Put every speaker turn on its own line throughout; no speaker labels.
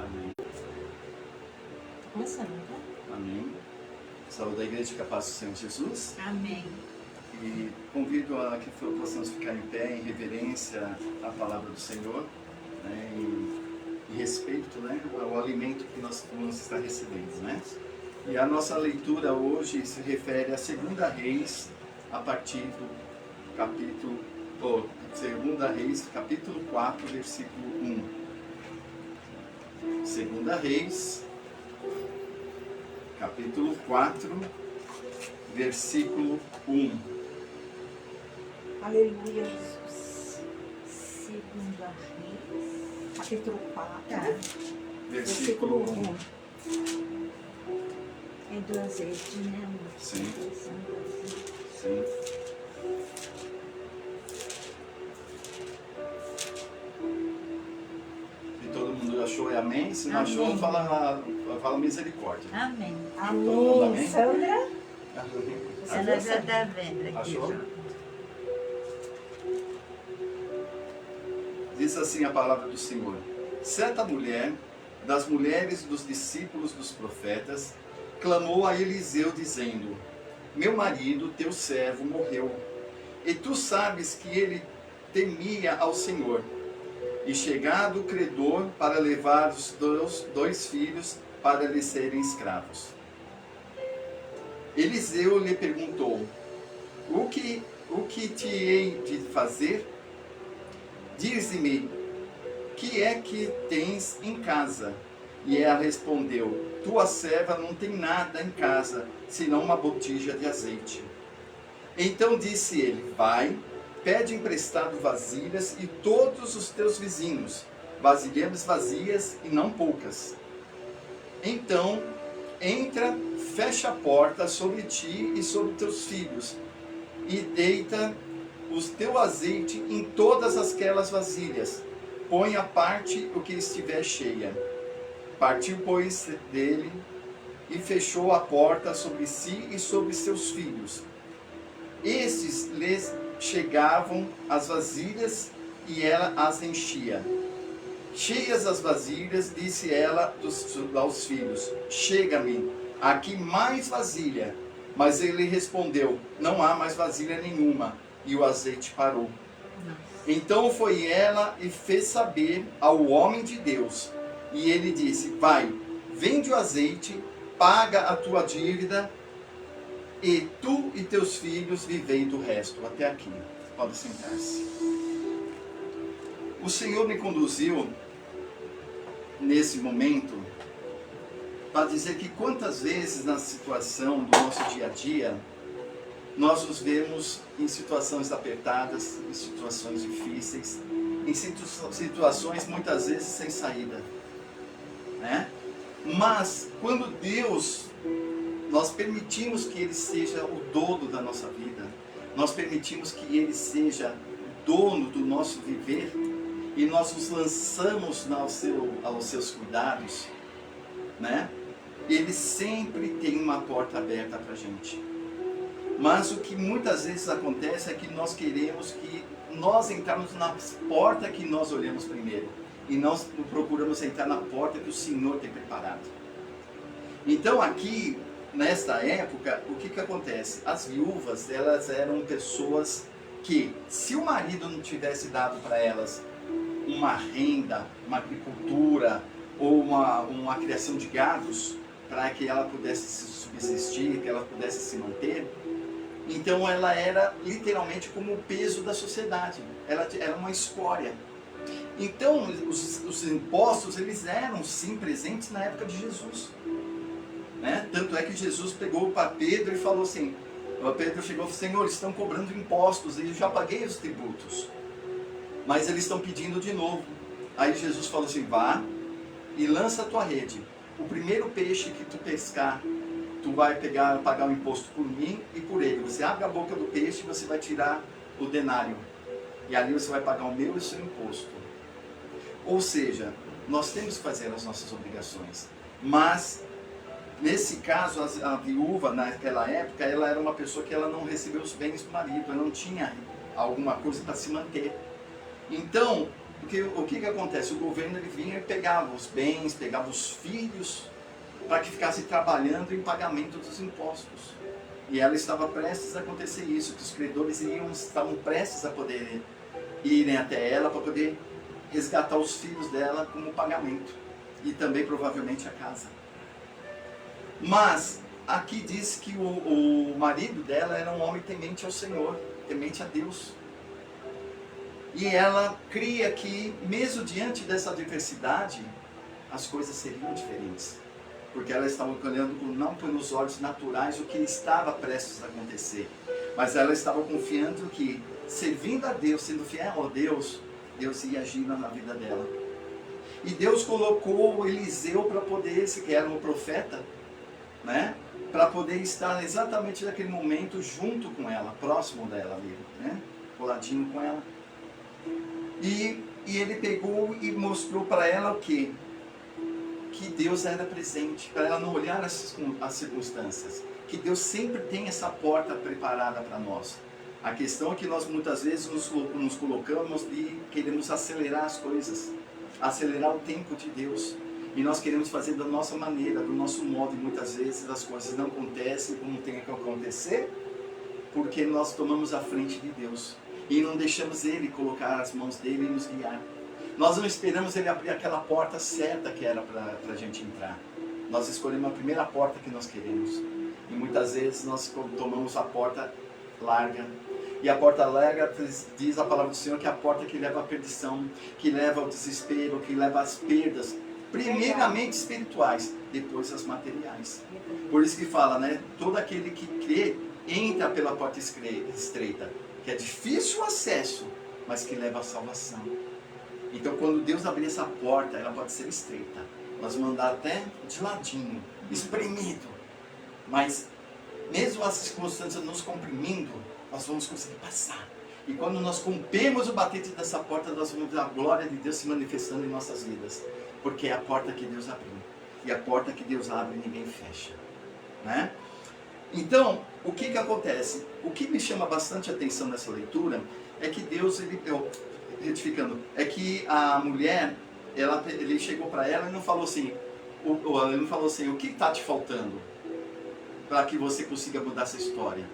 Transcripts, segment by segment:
Amém.
Começando, tá?
Amém. Saúde da igreja que a paz do Senhor Jesus.
Amém.
E convido a que possamos ficar em pé em reverência à palavra do Senhor, né, em respeito, né, ao alimento que nós vamos estar recebendo, né? E a nossa leitura hoje se refere a 2 Reis, a partir do capítulo 2 Reis, capítulo 4, versículo 1. 2 Reis, capítulo 4, versículo 1.
Aleluia, Jesus. 2 Reis, capítulo 4, versículo 1. É do azeite, né, amor?
Sim.
Do azeite.
Sim. Se todo mundo achou, é amém. Se não achou,
Amém.
fala misericórdia.
Amém.
Todo mundo
Amém.
amém?
Sandra?
Ela já está vendo aqui.
Achou?
Já.
Diz assim a palavra do Senhor: certa mulher, das mulheres dos discípulos dos profetas, clamou a Eliseu dizendo: meu marido, teu servo, morreu, e tu sabes que ele temia ao Senhor, e chegado o credor para levar os dois filhos para lhe serem escravos. Eliseu lhe perguntou: o que te hei de fazer? Dize-me, que é que tens em casa? E ela respondeu: tua serva não tem nada em casa, senão uma botija de azeite. Então disse ele: vai, pede emprestado vasilhas e todos os teus vizinhos, vasilhas vazias e não poucas. Então, entra, fecha a porta sobre ti e sobre teus filhos, e deita o teu azeite em todas aquelas vasilhas. Põe à parte o que estiver cheia. Partiu, pois, dele e fechou a porta sobre si e sobre seus filhos. Estes lhes chegavam as vasilhas e ela as enchia. Cheias as vasilhas, disse ela aos filhos: chega-me aqui mais vasilha. Mas ele respondeu: não há mais vasilha nenhuma. E o azeite parou. Então foi ela e fez saber ao homem de Deus. E ele disse: vai, vende o azeite, paga a tua dívida, e tu e teus filhos vivei do resto. Até aqui. Pode sentar-se. O Senhor me conduziu nesse momento para dizer que quantas vezes na situação do nosso dia a dia nós nos vemos em situações apertadas, em situações difíceis, em situações muitas vezes sem saída, né? Mas quando Deus, nós permitimos que Ele seja o dono da nossa vida, nós permitimos que Ele seja o dono do nosso viver, e nós nos lançamos aos seus cuidados, né? Ele sempre tem uma porta aberta para a gente. Mas o que muitas vezes acontece é que nós queremos que nós entrarmos na porta que nós olhamos primeiro. E nós procuramos entrar na porta que o Senhor tem preparado. Então aqui, nesta época, o que acontece? As viúvas, elas eram pessoas que, se o marido não tivesse dado para elas uma renda, uma agricultura ou uma criação de gados, para que ela pudesse se subsistir, que ela pudesse se manter, então ela era literalmente como o peso da sociedade. Ela era uma escória. Então os impostos, eles eram sim presentes na época de Jesus, né? Tanto é que Jesus pegou para Pedro e falou assim, Pedro chegou e falou: Senhor, estão cobrando impostos e eu já paguei os tributos, mas eles estão pedindo de novo. Aí Jesus falou assim: vá e lança a tua rede. O primeiro peixe que tu pescar, tu vai pagar o imposto por mim e por ele. Você abre a boca do peixe e você vai tirar o denário. E ali você vai pagar o meu e o seu imposto. Ou seja, nós temos que fazer as nossas obrigações. Mas, nesse caso, a viúva, naquela época, ela era uma pessoa que ela não recebeu os bens do marido. Ela não tinha alguma coisa para se manter. Então, Porque o que acontece? O governo ele vinha e pegava os bens, pegava os filhos, para que ficasse trabalhando em pagamento dos impostos. E ela estava prestes a acontecer isso, que os credores estavam prestes a poder irem até ela para poder resgatar os filhos dela como pagamento. E também provavelmente a casa. Mas aqui diz que o marido dela era um homem temente ao Senhor, temente a Deus. E ela cria que, mesmo diante dessa adversidade, as coisas seriam diferentes. Porque ela estava olhando não pelos olhos naturais o que estava prestes a acontecer. Mas ela estava confiando que, servindo a Deus, sendo fiel a Deus, Deus ia agir na vida dela. E Deus colocou Eliseu para poder, que era um profeta, né? Para poder estar exatamente naquele momento junto com ela, próximo dela ali, né? Coladinho com ela. E ele pegou e mostrou para ela o quê? Que Deus era presente, para ela não olhar as circunstâncias. Que Deus sempre tem essa porta preparada para nós. A questão é que nós muitas vezes nos colocamos e queremos acelerar as coisas. Acelerar o tempo de Deus. E nós queremos fazer da nossa maneira, do nosso modo. E muitas vezes as coisas não acontecem como tem que acontecer. Porque nós tomamos a frente de Deus. E não deixamos Ele colocar as mãos dele e nos guiar. Nós não esperamos Ele abrir aquela porta certa que era para a gente entrar. Nós escolhemos a primeira porta que nós queremos. E muitas vezes nós tomamos a porta larga. E a porta larga diz a palavra do Senhor que é a porta que leva à perdição, que leva ao desespero, que leva às perdas. Primeiramente espirituais, depois as materiais. Por isso que fala, né? Todo aquele que crê entra pela porta estreita. Que é difícil o acesso, mas que leva à salvação. Então, quando Deus abrir essa porta, ela pode ser estreita. Nós vamos andar até de ladinho, espremido. Mas, mesmo as circunstâncias nos comprimindo, nós vamos conseguir passar. E quando nós rompemos o batente dessa porta, nós vamos ver a glória de Deus se manifestando em nossas vidas. Porque é a porta que Deus abriu. E a porta que Deus abre, ninguém fecha. Né? Então, o que acontece? O que me chama bastante atenção nessa leitura é que Deus, retificando, é que a mulher, ele chegou para ela e não falou assim, o que está te faltando para que você consiga mudar essa história?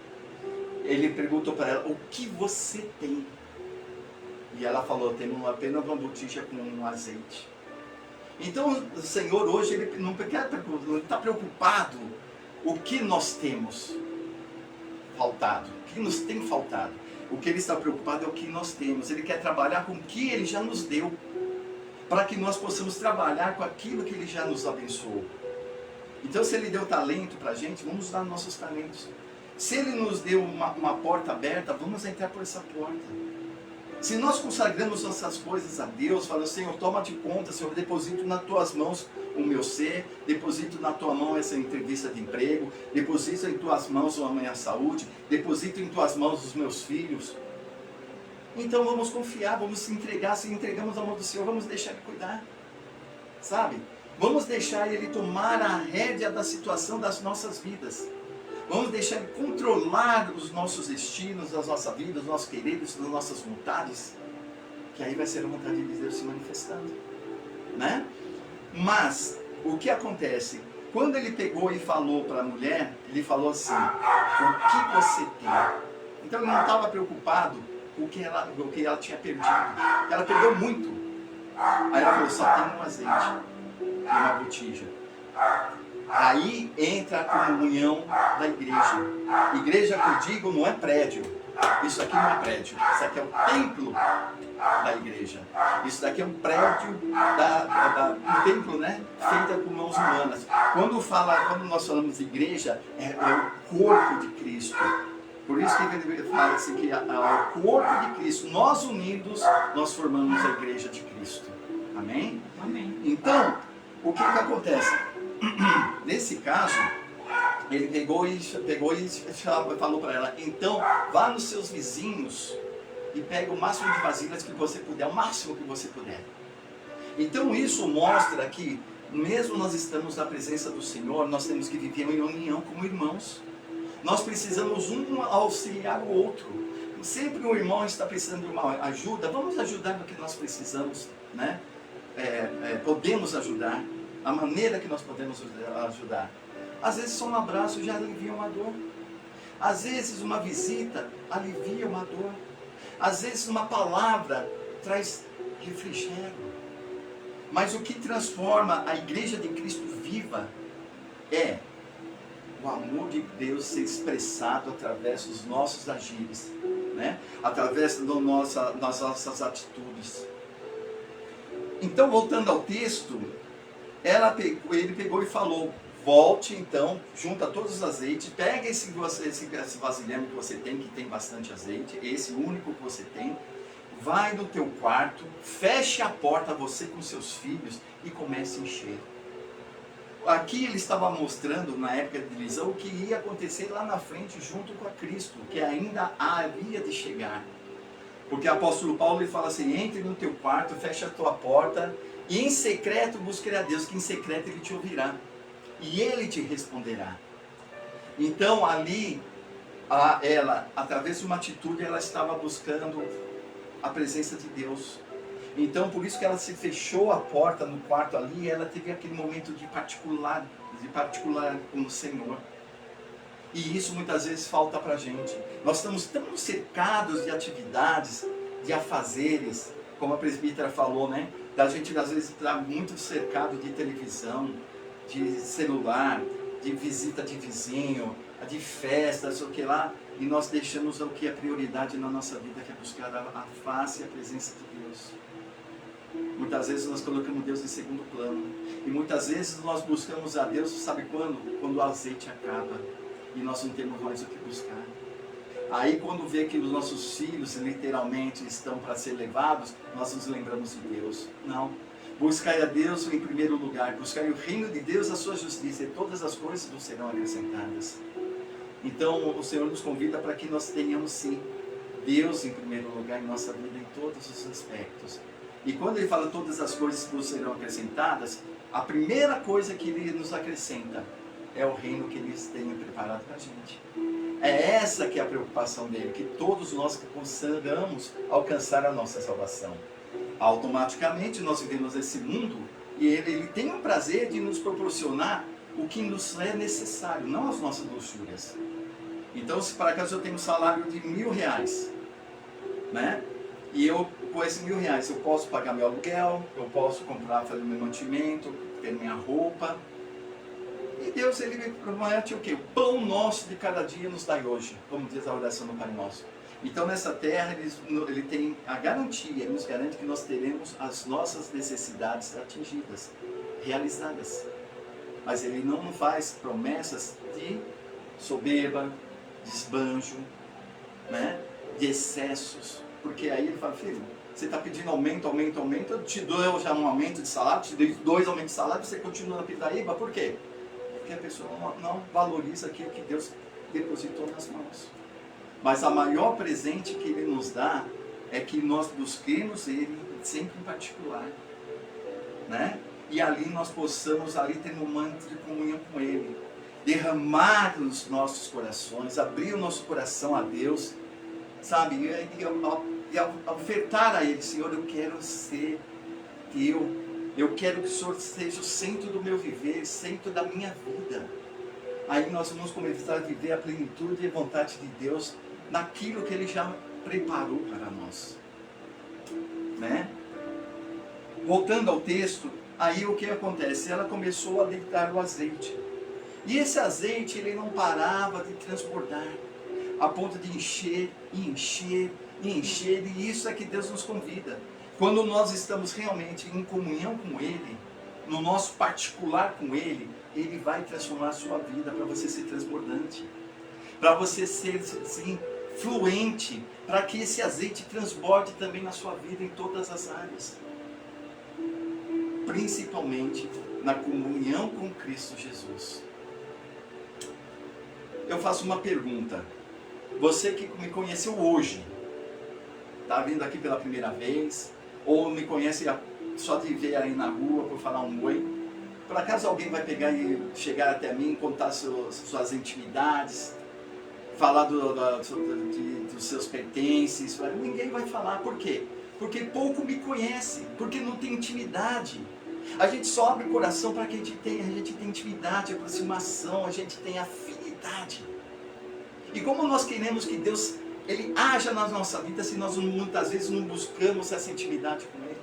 Ele perguntou para ela, o que você tem? E ela falou, tenho apenas uma botija com um azeite. Então, o Senhor hoje, Ele não está preocupado o que nós temos faltado, o que nos tem faltado. O que Ele está preocupado é o que nós temos. Ele quer trabalhar com o que Ele já nos deu, para que nós possamos trabalhar com aquilo que Ele já nos abençoou. Então, se Ele deu talento para a gente, vamos usar nossos talentos. Se Ele nos deu uma porta aberta, vamos entrar por essa porta. Se nós consagramos nossas coisas a Deus, falando, Senhor, toma de conta, Senhor, deposito nas tuas mãos o meu ser, deposito na tua mão essa entrevista de emprego, deposito em tuas mãos a minha saúde, deposito em tuas mãos os meus filhos. Então vamos confiar, vamos se entregar, se entregamos à mão do Senhor, vamos deixar Ele cuidar, sabe? Vamos deixar Ele tomar a rédea da situação das nossas vidas. Vamos deixar Ele controlar os nossos destinos, as nossas vidas, os nossos queridos, as nossas vontades. Que aí vai ser a vontade de Deus se manifestando. Né? Mas, o que acontece? Quando ele pegou e falou para a mulher, ele falou assim, o que você tem? Então ele não estava preocupado com o que ela tinha perdido. Ela perdeu muito. Aí ela falou, só tem um azeite e uma botija. Aí entra a comunhão da igreja. Igreja que eu digo não é prédio. Isso aqui não é prédio. Isso aqui é o templo da igreja. Isso daqui é um prédio um templo, né? Feita com mãos humanas. Quando nós falamos de igreja, é o corpo de Cristo. Por isso que ele fala assim, que é o corpo de Cristo. Nós unidos, nós formamos a igreja de Cristo. Amém?
Amém.
Então, o que acontece? Nesse caso, ele pegou e falou para ela, então vá nos seus vizinhos e pega o máximo de vasilhas que você puder, o máximo que você puder. Então isso mostra que, mesmo nós estamos na presença do Senhor, nós temos que viver em união como irmãos. Nós precisamos um auxiliar o outro. sempre um irmão está precisando de uma ajuda, vamos ajudar no que nós precisamos, né? Podemos ajudar, a maneira que nós podemos ajudar. Às vezes só um abraço já alivia uma dor. Às vezes uma visita alivia uma dor. Às vezes uma palavra traz refrigério. Mas o que transforma a igreja de Cristo viva é o amor de Deus ser expressado através dos nossos agires, né? Através das nossas atitudes. Então, voltando ao texto, ele pegou e falou: volte então, junta todos os azeites, pega esse vasilhame que você tem, que tem bastante azeite, esse único que você tem, vai no teu quarto, feche a porta, você com seus filhos, e comece a encher. Aqui ele estava mostrando, na época de Eliseu, o que ia acontecer lá na frente, junto com a Cristo, que ainda havia de chegar. Porque o apóstolo Paulo ele fala assim: entre no teu quarto, feche a tua porta, e em secreto busque a Deus, que em secreto ele te ouvirá, e ele te responderá. Então ali, ela, através de uma atitude, ela estava buscando a presença de Deus. Então por isso que ela se fechou a porta no quarto ali, e ela teve aquele momento de particular com o Senhor. E isso muitas vezes falta para a gente. Nós estamos tão cercados de atividades, de afazeres, como a presbítera falou, né? Da gente às vezes estar muito cercado de televisão, de celular, de visita de vizinho, de festas, o que lá, e nós deixamos o que é prioridade na nossa vida, que é buscar a face e a presença de Deus. Muitas vezes nós colocamos Deus em segundo plano, e muitas vezes nós buscamos a Deus, sabe quando? Quando o azeite acaba, e nós não temos mais o que buscar. Aí quando vê que os nossos filhos literalmente estão para ser levados, nós nos lembramos de Deus. Não. Buscai a Deus em primeiro lugar, buscai o reino de Deus, a sua justiça, e todas as coisas nos serão acrescentadas. Então o Senhor nos convida para que nós tenhamos sim Deus em primeiro lugar em nossa vida, em todos os aspectos. E quando ele fala todas as coisas que nos serão acrescentadas, a primeira coisa que ele nos acrescenta é o reino que eles têm preparado para a gente. É essa que é a preocupação dele, que todos nós consigamos alcançar a nossa salvação. Automaticamente nós vivemos nesse mundo, e ele tem o prazer de nos proporcionar o que nos é necessário, não as nossas luxúrias. Então, se por acaso eu tenho um salário de R$1.000, né? E eu, com esses R$1.000, eu posso pagar meu aluguel, eu posso comprar, fazer meu mantimento, ter minha roupa. E Deus, ele promete o quê? O pão nosso de cada dia nos dai hoje, como diz a oração do Pai Nosso. Então, nessa terra, ele tem a garantia, ele nos garante que nós teremos as nossas necessidades atingidas, realizadas. Mas ele não faz promessas de soberba, de esbanjo, né? De excessos. Porque aí ele fala: filho, você está pedindo aumento, eu te dou já um aumento de salário, te dei 2 aumentos de salário, você continua na pindaíba, por quê? Porque a pessoa não valoriza aquilo que Deus depositou nas mãos. Mas a maior presente que ele nos dá é que nós busquemos ele sempre em particular, né? E ali nós possamos ali ter um momento de comunhão com ele, derramar nos nossos corações, abrir o nosso coração a Deus, sabe? E ofertar a ele: Senhor, eu quero ser teu, eu quero que o Senhor seja o centro do meu viver, centro da minha vida. Aí nós vamos começar a viver a plenitude e a vontade de Deus naquilo que ele já preparou para nós, né? Voltando ao texto, aí o que acontece? Ela começou a deitar o azeite, e esse azeite ele não parava de transbordar, a ponto de encher e encher e encher. E isso é que Deus nos convida. Quando nós estamos realmente em comunhão com ele, no nosso particular com ele, ele vai transformar a sua vida para você ser transbordante, para você ser, sim, fluente, para que esse azeite transborde também na sua vida em todas as áreas, principalmente na comunhão com Cristo Jesus. Eu faço uma pergunta: você que me conheceu hoje, está vindo aqui pela primeira vez, ou me conhece só de ver aí na rua, por falar um oi, por acaso alguém vai pegar e chegar até mim, contar suas intimidades, falar dos seus pertences. Ninguém vai falar. Por quê? Porque pouco me conhece, porque não tem intimidade. A gente só abre o coração para que a gente tenha intimidade, aproximação, a gente tem afinidade. E como nós queremos que Deus Ele haja na nossa vida se nós muitas vezes não buscamos essa intimidade com Ele?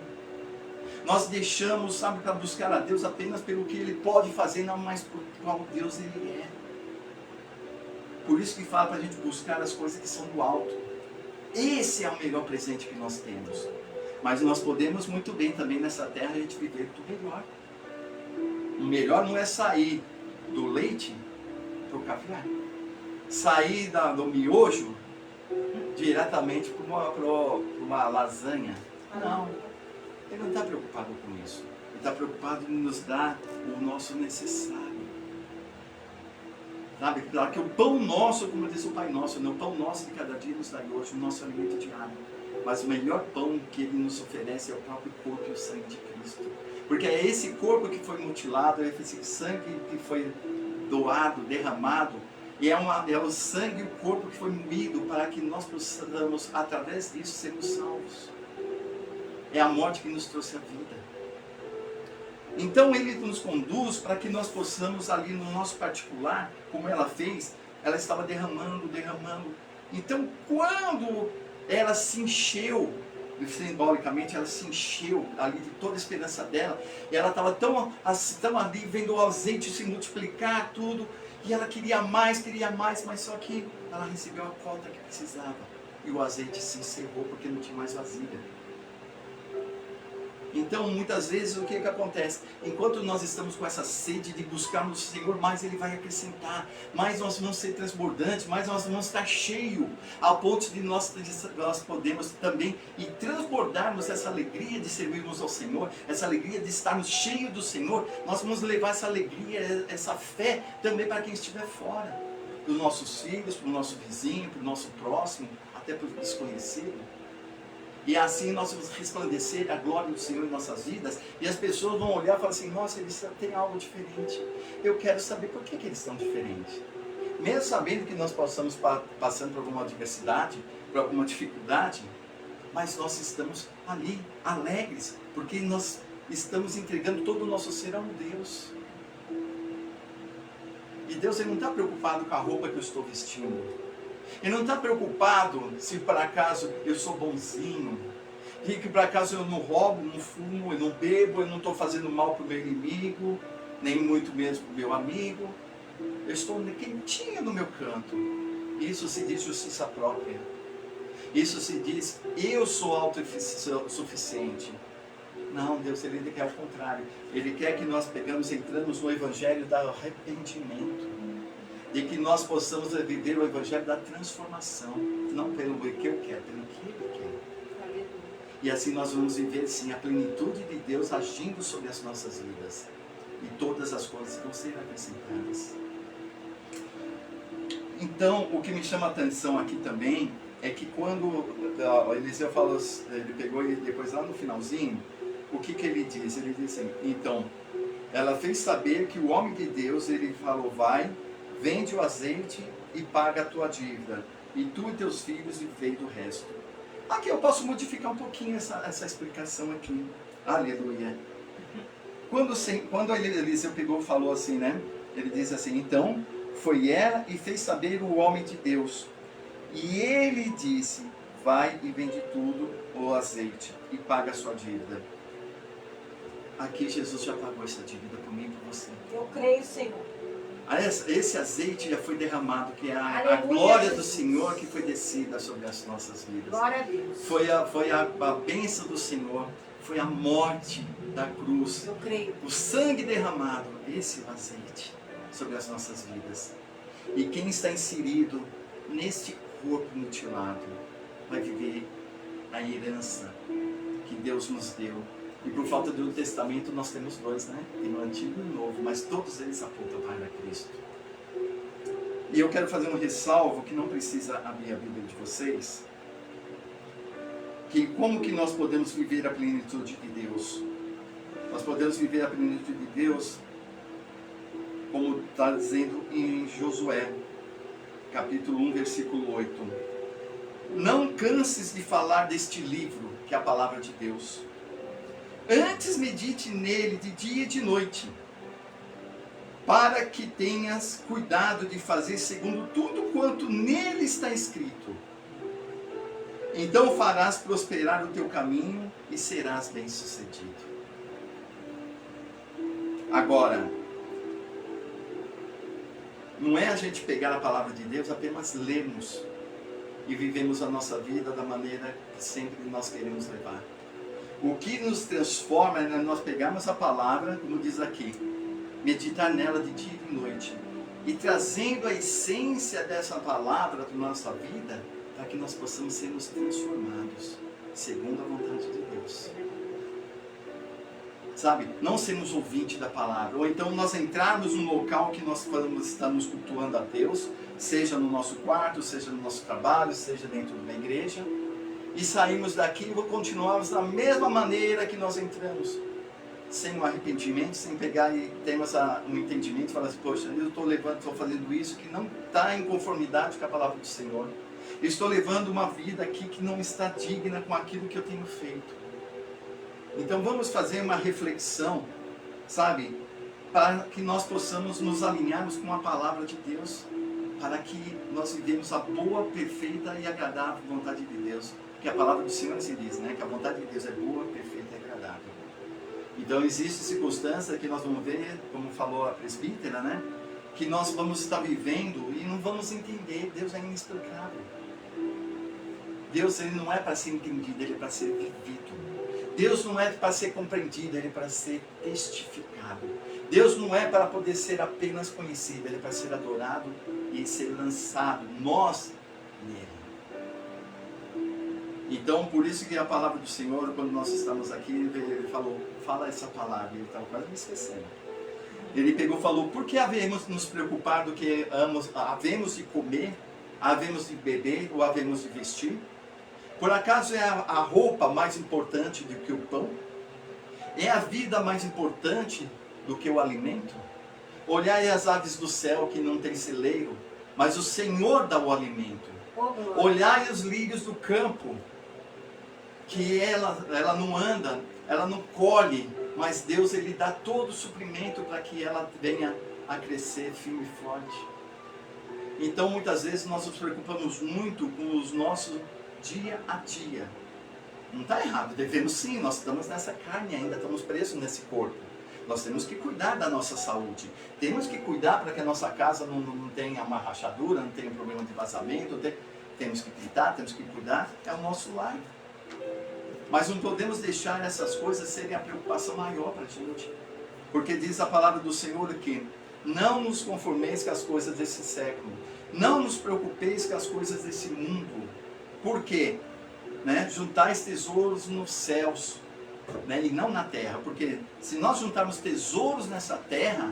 Nós deixamos, sabe, para buscar a Deus apenas pelo que Ele pode fazer, não mais por qual Deus Ele é. Por isso que fala para a gente buscar as coisas que são do alto. Esse é o melhor presente que nós temos. Mas nós podemos muito bem também nessa terra a gente viver do melhor. O melhor não é sair do leite para o café. Sair do miojo diretamente para uma lasanha. Não. Ele não está preocupado com isso. Ele está preocupado em nos dar o nosso necessário. Sabe? Para que o pão nosso, como diz o Pai Nosso, o pão nosso de cada dia nos dá hoje, o nosso alimento diário. Mas o melhor pão que Ele nos oferece é o próprio corpo e o sangue de Cristo. Porque é esse corpo que foi mutilado, é esse sangue que foi doado, derramado, e é o sangue e o corpo que foi moído para que nós possamos, através disso, sermos salvos. É a morte que nos trouxe a vida. Então Ele nos conduz para que nós possamos ali no nosso particular, como ela fez, ela estava derramando. Então quando ela se encheu, simbolicamente ela se encheu ali de toda a esperança dela, e ela estava tão ali vendo o azeite se multiplicar tudo, e ela queria mais, mas só que ela recebeu a cota que precisava, e o azeite se encerrou porque não tinha mais vasilha. Então, muitas vezes, o que acontece? Enquanto nós estamos com essa sede de buscar no Senhor, mais Ele vai acrescentar, mais nós vamos ser transbordantes, mais nós vamos estar cheios, ao ponto de nós podemos também transbordarmos essa alegria de servirmos ao Senhor, essa alegria de estarmos cheios do Senhor. Nós vamos levar essa alegria, essa fé também para quem estiver fora, para os nossos filhos, para o nosso vizinho, para o nosso próximo, até para o desconhecido. E assim nós vamos resplandecer a glória do Senhor em nossas vidas. E as pessoas vão olhar e falar assim, nossa, eles têm algo diferente. Eu quero saber por que eles estão diferentes. Mesmo sabendo que nós possamos passando por alguma adversidade, por alguma dificuldade, mas nós estamos ali, alegres, porque nós estamos entregando todo o nosso ser a um Deus. E Deus ele não está preocupado com a roupa que eu estou vestindo. Ele não está preocupado se por acaso eu sou bonzinho, e que por acaso eu não roubo, não fumo, eu não bebo, eu não estou fazendo mal para o meu inimigo, nem muito menos para o meu amigo. Eu estou quentinho no meu canto. Isso se diz justiça própria. Isso se diz, eu sou autossuficiente. Não, Deus ele quer o contrário. Ele quer que nós entramos no evangelho do arrependimento. De que nós possamos viver o evangelho da transformação, não pelo que eu quero, pelo que Ele quer. E assim nós vamos viver sim a plenitude de Deus agindo sobre as nossas vidas. E todas as coisas vão ser acrescentadas. Então, o que me chama a atenção aqui também é que quando o Eliseu falou, ele pegou e depois lá no finalzinho, o que ele diz? Ele diz assim, então, ela fez saber que o homem de Deus, ele falou, vai, vende o azeite e paga a tua dívida, e tu e teus filhos vivei do resto. Aqui eu posso modificar um pouquinho essa explicação aqui. Aleluia. Quando Eliseu pegou e falou assim, né? Ele diz assim, então foi ela e fez saber o homem de Deus. E ele disse, vai e vende tudo o azeite e paga a sua dívida. Aqui Jesus já pagou essa dívida por mim e por você.
Eu creio, Senhor.
Esse azeite já foi derramado, que é a glória do Senhor que foi descida sobre as nossas vidas.
Glória a Deus.
Foi a bênção do Senhor, foi a morte da cruz.
Eu creio.
O sangue derramado, esse é o azeite sobre as nossas vidas. E quem está inserido neste corpo mutilado vai viver a herança que Deus nos deu. E por falta do Testamento nós temos dois, né? Tem o Antigo e o Novo, mas todos eles apontam para Cristo. E eu quero fazer um ressalvo que não precisa abrir a Bíblia de vocês. Que como que nós podemos viver a plenitude de Deus? Nós podemos viver a plenitude de Deus como está dizendo em Josué. capítulo 1, versículo 8. Não canses de falar deste livro, que é a palavra de Deus. Antes medite nele de dia e de noite, para que tenhas cuidado de fazer segundo tudo quanto nele está escrito. Então farás prosperar o teu caminho e serás bem-sucedido. Agora, não é a gente pegar a palavra de Deus, apenas lermos e vivemos a nossa vida da maneira que sempre nós queremos levar. O que nos transforma é nós pegarmos a palavra, como diz aqui, meditar nela de dia e de noite, e trazendo a essência dessa palavra para a nossa vida, para que nós possamos sermos transformados, segundo a vontade de Deus. Sabe? Não sermos ouvinte da palavra, ou então nós entrarmos num local que nós estamos cultuando a Deus, seja no nosso quarto, seja no nosso trabalho, seja dentro de uma igreja, e saímos daqui e continuarmos da mesma maneira que nós entramos, sem um arrependimento, sem pegar e termos um entendimento e falar assim, poxa, eu estou fazendo isso que não está em conformidade com a palavra do Senhor. Eu estou levando uma vida aqui que não está digna com aquilo que eu tenho feito. Então vamos fazer uma reflexão, sabe? Para que nós possamos nos alinharmos com a palavra de Deus, para que nós vivemos a boa, perfeita e agradável vontade de Deus. Porque a palavra do Senhor se diz, né? Que a vontade de Deus é boa, perfeita e agradável. Então existe circunstância que nós vamos ver, como falou a presbítera, né? Que nós vamos estar vivendo e não vamos entender. Deus é inexplicável. Deus, ele não é para ser entendido, ele é para ser vivido. Deus não é para ser compreendido, ele é para ser testificado. Deus não é para poder ser apenas conhecido, ele é para ser adorado e ser lançado, nós, nele. Então, por isso que a palavra do Senhor, quando nós estamos aqui, ele falou, fala essa palavra, ele estava quase me esquecendo. Ele pegou e falou, por que havemos nos preocupar do que havemos de comer, havemos de beber ou havemos de vestir? Por acaso é a roupa mais importante do que o pão? É a vida mais importante do que o alimento? Olhai as aves do céu que não têm celeiro, mas o Senhor dá o alimento. Olhai os lírios do campo, que ela não anda, ela não colhe, mas Deus ele dá todo o suprimento para que ela venha a crescer firme e forte. Então muitas vezes nós nos preocupamos muito com os nossos dia a dia. Não está errado, devemos sim, nós estamos nessa carne ainda, estamos presos nesse corpo. Nós temos que cuidar da nossa saúde. Temos que cuidar para que a nossa casa não tenha uma rachadura, não tenha problema de vazamento. Temos que pintar, temos que cuidar, é o nosso lar. Mas não podemos deixar essas coisas serem a preocupação maior para a gente. Porque diz a palavra do Senhor que não nos conformeis com as coisas desse século. Não nos preocupeis com as coisas desse mundo. Por quê? Né? Juntais tesouros nos céus, né? E não na terra. Porque se nós juntarmos tesouros nessa terra,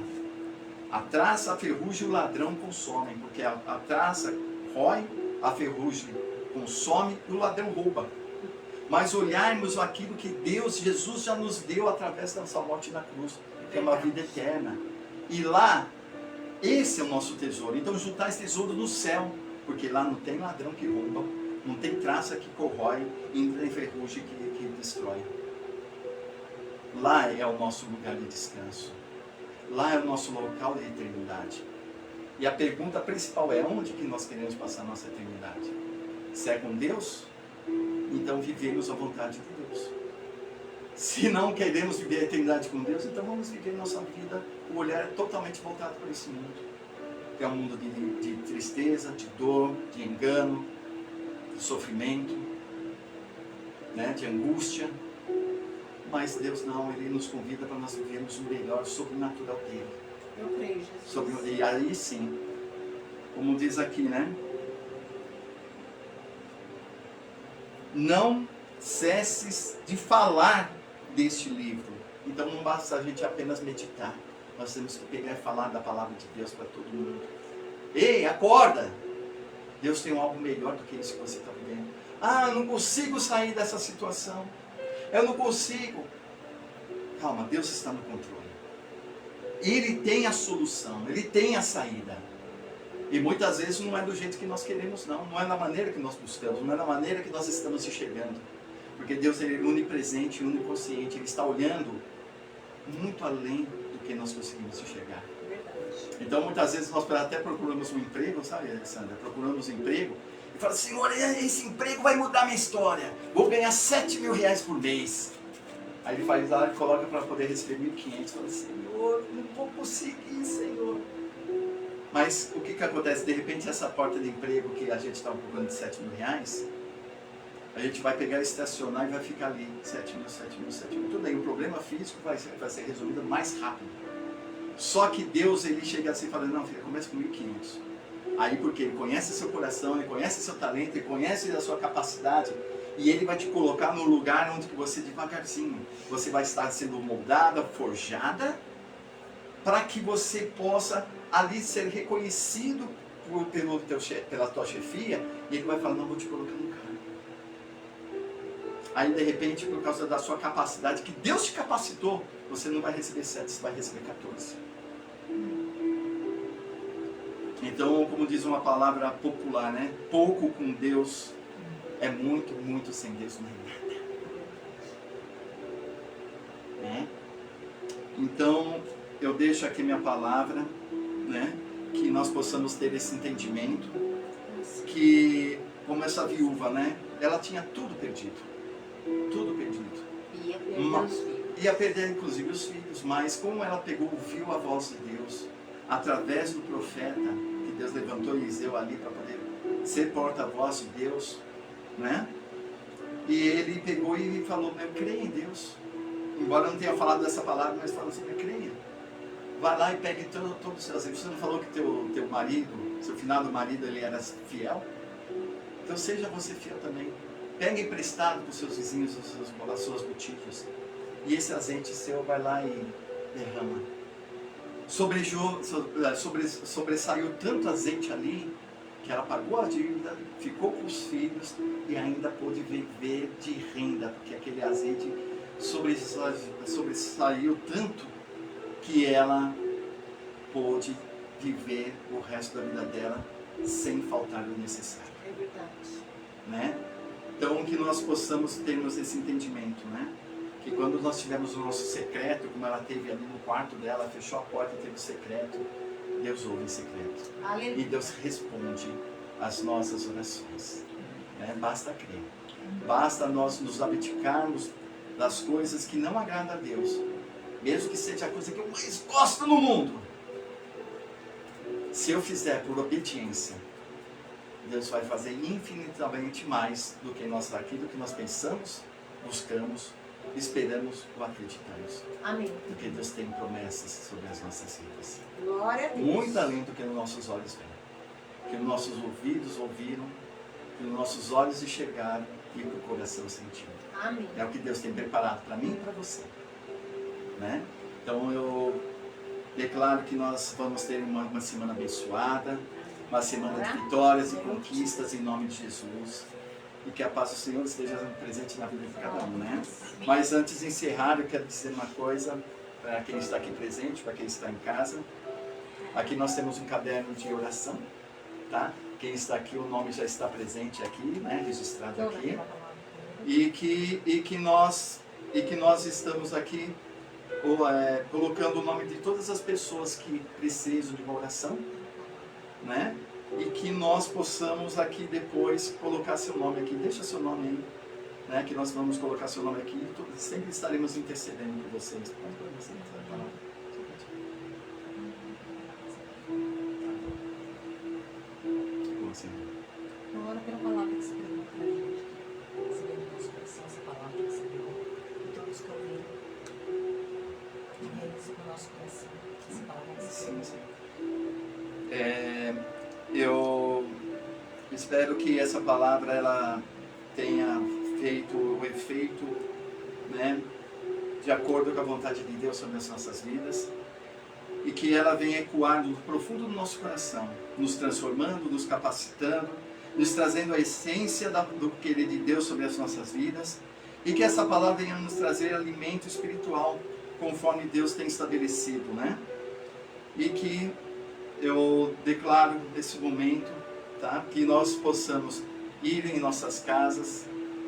a traça, a ferrugem e o ladrão consomem. Porque a traça rói, a ferrugem consome e o ladrão rouba. Mas olharmos aquilo que Deus, Jesus já nos deu através da sua morte na cruz, que é uma vida eterna. E lá, esse é o nosso tesouro. Então juntar esse tesouro no céu, porque lá não tem ladrão que rouba, não tem traça que corrói, e não tem ferrugem que destrói. Lá é o nosso lugar de descanso. Lá é o nosso local de eternidade. E a pergunta principal é, onde que nós queremos passar a nossa eternidade? Se é com Deus? Então vivemos a vontade de Deus. Se não queremos viver a eternidade com Deus, então vamos viver nossa vida, o olhar totalmente voltado para esse mundo. Que é um mundo de tristeza, de dor, de engano, de sofrimento, né, de angústia. Mas Deus não, Ele nos convida para nós vivermos o melhor sobrenatural dele.
Eu creio, Jesus.
E aí sim, como diz aqui, né? Não cesses de falar deste livro. Então não basta a gente apenas meditar. Nós temos que pegar e falar da palavra de Deus para todo mundo. Ei, acorda! Deus tem algo melhor do que isso que você está vivendo. Ah, eu não consigo sair dessa situação. Eu não consigo. Calma, Deus está no controle. Ele tem a solução, Ele tem a saída. E muitas vezes não é do jeito que nós queremos, não. Não é da maneira que nós buscamos, não é da maneira que nós estamos enxergando. Porque Deus ele é onipresente, oniconsciente. Ele está olhando muito além do que nós conseguimos enxergar. Então muitas vezes nós até procuramos um emprego, sabe, Alessandra? Procuramos um emprego e falamos, Senhor, esse emprego vai mudar minha história. Vou ganhar 7 mil reais por mês. Aí ele faz lá e coloca para poder receber 1.500. Fala, Senhor, não vou conseguir, Senhor. Mas o que acontece? De repente essa porta de emprego que a gente estava procurando de 7 mil reais, a gente vai pegar, estacionar e vai ficar ali. 7 mil. Tudo bem, o problema físico vai ser resolvido mais rápido. Só que Deus, ele chega assim e fala, não, filha, começa com 1.500. Aí porque ele conhece seu coração, ele conhece seu talento, ele conhece a sua capacidade. E ele vai te colocar no lugar onde você devagarzinho, você vai estar sendo moldada, forjada, para que você possa ali ser reconhecido pela tua chefia, e ele vai falar, não, vou te colocar no cargo. Aí de repente, por causa da sua capacidade, que Deus te capacitou, você não vai receber 7, você vai receber 14. Então, como diz uma palavra popular, né? Pouco com Deus é muito, muito sem Deus não é nada. Né? Então, eu deixo aqui minha palavra, né? Que nós possamos ter esse entendimento, que como essa viúva, né? Ela tinha tudo perdido. Tudo perdido.
Ia perder os filhos.
Ia perder inclusive os filhos, mas como ela ouviu a voz de Deus, através do profeta, que Deus levantou Eliseu ali para poder ser porta-voz de Deus, né? E ele pegou e falou, eu creio em Deus. Embora eu não tenha falado dessa palavra, mas falou assim, creia. Vai lá e pegue todos os seus azeite. Você não falou que teu marido, seu finado marido, ele era fiel? Então seja você fiel também. Pegue emprestado para os seus vizinhos as suas boticas. E esse azeite seu vai lá e derrama. Sobressaiu tanto azeite ali, que ela pagou a dívida, ficou com os filhos e ainda pôde viver de renda, porque aquele azeite sobressaiu tanto que ela pôde viver o resto da vida dela sem faltar o necessário.
É verdade.
Né? Então que nós possamos termos esse entendimento, né? Que quando nós tivermos o nosso secreto, como ela teve ali no quarto dela, fechou a porta e teve o secreto, Deus ouve em secreto.
Aleluia.
E Deus responde às nossas orações. Né? Basta crer. Basta nós nos abdicarmos das coisas que não agradam a Deus. Mesmo que seja a coisa que eu mais gosto no mundo. Se eu fizer por obediência, Deus vai fazer infinitamente mais do que nós daquilo que nós pensamos, buscamos, esperamos ou acreditamos.
Amém.
Porque Deus tem promessas sobre as nossas vidas.
Glória a Deus.
Muito além do que os nossos olhos veem. Que os nossos ouvidos ouviram, que os nossos olhos enxergaram e que o coração sentiu.
Amém.
É o que Deus tem preparado para mim e para você. Né? Então eu declaro que nós vamos ter uma semana abençoada, uma semana de vitórias e conquistas em nome de Jesus. E que a paz do Senhor esteja presente na vida de cada um, né? Mas antes de encerrar, eu quero dizer uma coisa para quem está aqui presente, para quem está em casa. Aqui nós temos um caderno de oração, tá? Quem está aqui, o nome já está presente aqui, né? Registrado aqui. E que nós estamos aqui colocando o nome de todas as pessoas que precisam de uma oração, né? E que nós possamos aqui depois colocar seu nome aqui. Deixa seu nome aí, né? Que nós vamos colocar seu nome aqui. Sempre estaremos intercedendo por vocês.
Ora pela palavra que você deu para a gente. Recebendo no nosso coração essa palavra que você deu. E todos que ouviram. Realize com o nosso coração essa palavra que você deu.
Sim. Eu espero que essa palavra ela tenha feito o efeito, né, de acordo com a vontade de Deus sobre as nossas vidas e que ela venha ecoar no profundo do nosso coração, nos transformando, nos capacitando, nos trazendo a essência do querer de Deus sobre as nossas vidas e que essa palavra venha nos trazer alimento espiritual conforme Deus tem estabelecido, né? E que eu declaro nesse momento, tá? Que nós possamos ir em nossas casas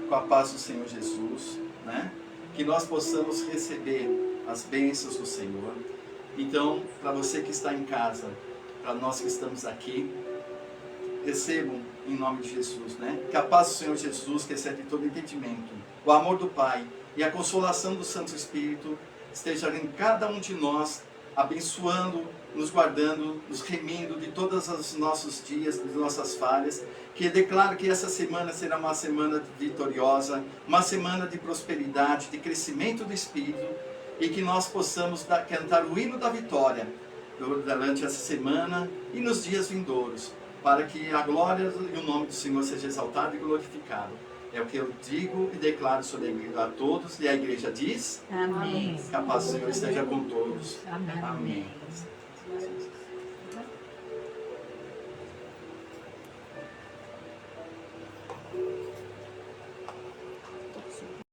com a paz do Senhor Jesus, né? Que nós possamos receber as bênçãos do Senhor. Então, para você que está em casa, para nós que estamos aqui, recebam em nome de Jesus, né? Que a paz do Senhor Jesus, que excede todo entendimento, o amor do Pai e a consolação do Santo Espírito esteja em cada um de nós, abençoando, nos guardando, nos remindo de todos os nossos dias, de nossas falhas. Que declaro que essa semana será uma semana vitoriosa, uma semana de prosperidade, de crescimento do Espírito, e que nós possamos cantar o hino da vitória durante essa semana e nos dias vindouros, para que a glória e o nome do Senhor seja exaltado e glorificado. É o que eu digo e declaro sobre a igreja a todos, e a igreja diz:
Amém.
que a paz do Senhor esteja com todos.
Amém.
Amém.